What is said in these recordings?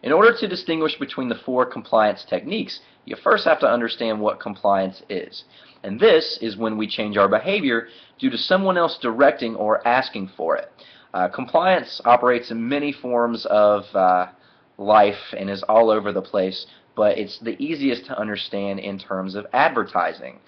In order to distinguish between the four compliance techniques, you first have to understand what compliance is. And this is when we change our behavior due to someone else directing or asking for it. Compliance operates in many forms of life and is all over the place, but it's the easiest to understand in terms of advertising.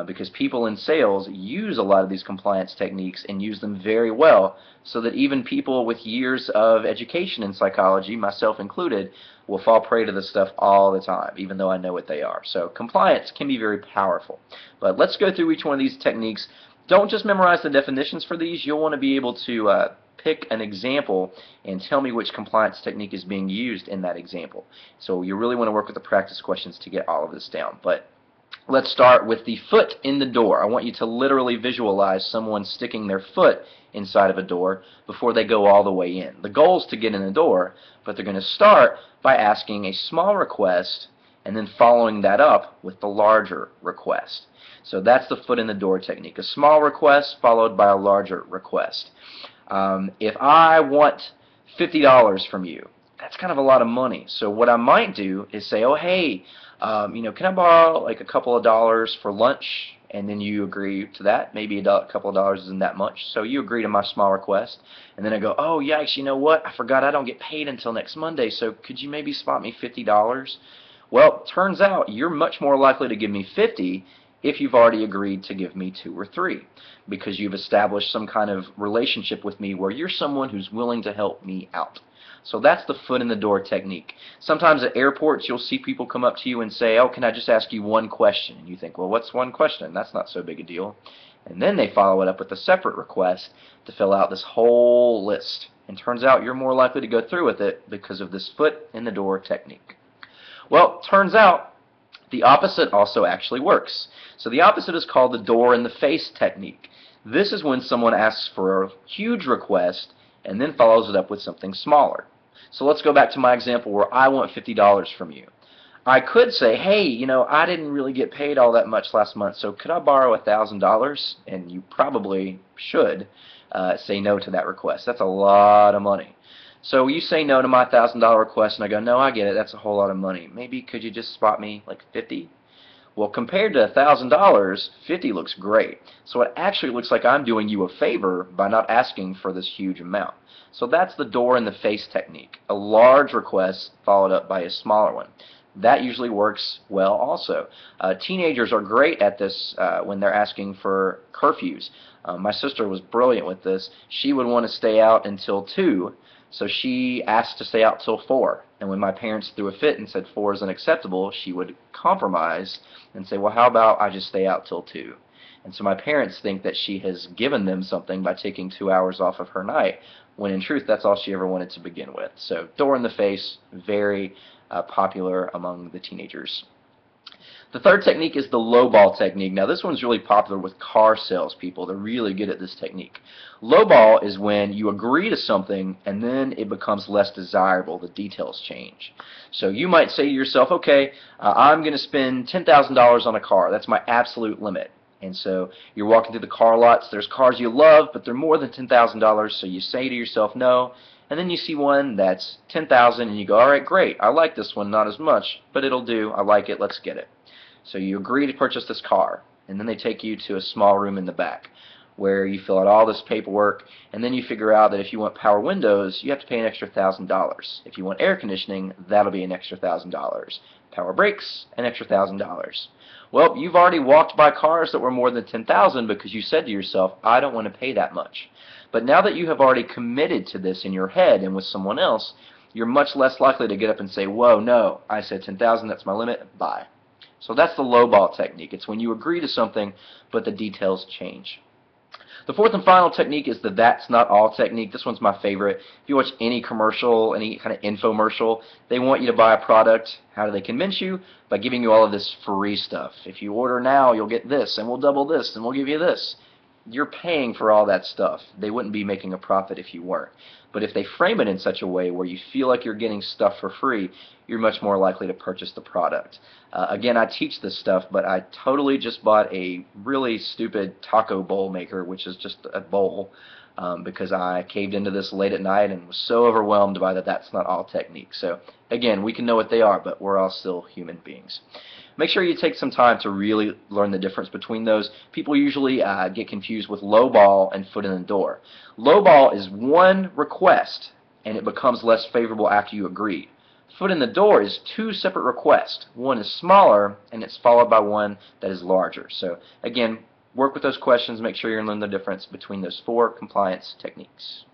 Because people in sales use a lot of these compliance techniques and use them very well, so that even people with years of education in psychology, myself included, will fall prey to this stuff all the time, even though I know what they are. So compliance can be very powerful. But let's go through each one of these techniques. Don't just memorize the definitions for these. You'll want to be able to pick an example and tell me which compliance technique is being used in that example. So you really want to work with the practice questions to get all of this down. But let's start with the foot in the door. I want you to literally visualize someone sticking their foot inside of a door before they go all the way in. The goal is to get in the door, but they're going to start by asking a small request and then following that up with the larger request. So that's the foot in the door technique. A small request followed by a larger request. If I want $50 from you, that's kind of a lot of money. So what I might do is say, oh, hey, can I borrow like a couple of dollars for lunch? And then you agree to that. Maybe a couple of dollars isn't that much. So you agree to my small request. And then I go, oh, yikes, you know what? I forgot I don't get paid until next Monday. So could you maybe spot me $50? Well, turns out you're much more likely to give me 50 if you've already agreed to give me 2 or 3, because you've established some kind of relationship with me where you're someone who's willing to help me out. So that's the foot in the door technique. Sometimes at airports you'll see people come up to you and say, oh, can I just ask you one question? And you think, well, what's one question? That's not so big a deal. And then they follow it up with a separate request to fill out this whole list. And turns out you're more likely to go through with it because of this foot in the door technique. Well, turns out the opposite also actually works. So the opposite is called the door in the face technique. This is when someone asks for a huge request and then follows it up with something smaller. So let's go back to my example where I want $50 from you. I could say, hey, I didn't really get paid all that much last month, so could I borrow $1,000? And you probably should say no to that request. That's a lot of money. So you say no to my $1,000 request, and I go, no, I get it. That's a whole lot of money. Maybe could you just spot me like 50? Well, compared to $1,000, 50 looks great. So it actually looks like I'm doing you a favor by not asking for this huge amount. So that's the door in the face technique. A large request followed up by a smaller one. That usually works well also. Teenagers are great at this when they're asking for curfews. My sister was brilliant with this. She would want to stay out until 2, so she asked to stay out till 4. And when my parents threw a fit and said 4 is unacceptable, she would compromise and say, well, how about I just stay out till 2? And so my parents think that she has given them something by taking 2 hours off of her night, when in truth that's all she ever wanted to begin with. So door in the face, very popular among the teenagers. The third technique is the lowball technique. Now this one's really popular with car salespeople. They're really good at this technique. Lowball is when you agree to something and then it becomes less desirable. The details change. So you might say to yourself, okay, I'm going to spend $10,000 on a car. That's my absolute limit. And so you're walking through the car lots. There's cars you love, but they're more than $10,000. So you say to yourself, no. And then you see one that's $10,000 and you go, all right, great. I like this one, not as much, but it'll do. I like it. Let's get it. So you agree to purchase this car, and then they take you to a small room in the back where you fill out all this paperwork, and then you figure out that if you want power windows, you have to pay an extra $1,000. If you want air conditioning, that'll be an extra $1,000. Power brakes, an extra $1,000. Well, you've already walked by cars that were more than $10,000 because you said to yourself, I don't want to pay that much. But now that you have already committed to this in your head and with someone else, you're much less likely to get up and say, whoa, no, I said $10,000, that's my limit, bye. So that's the lowball technique. It's when you agree to something, but the details change. The fourth and final technique is the that's not all technique. This one's my favorite. If you watch any commercial, any kind of infomercial, they want you to buy a product. How do they convince you? By giving you all of this free stuff. If you order now, you'll get this, and we'll double this, and we'll give you this. You're paying for all that stuff. They wouldn't be making a profit if you weren't. But if they frame it in such a way where you feel like you're getting stuff for free, you're much more likely to purchase the product. Again, I teach this stuff, but I totally just bought a really stupid taco bowl maker, which is just a bowl, because I caved into this late at night and was so overwhelmed by that that's not all techniques. So again, we can know what they are, but we're all still human beings. Make sure you take some time to really learn the difference between those. People usually get confused with low ball and foot in the door. Low ball is one request, and it becomes less favorable after you agree. Foot in the door is two separate requests. One is smaller, and it's followed by one that is larger. So again, work with those questions. Make sure you learn the difference between those 4 compliance techniques.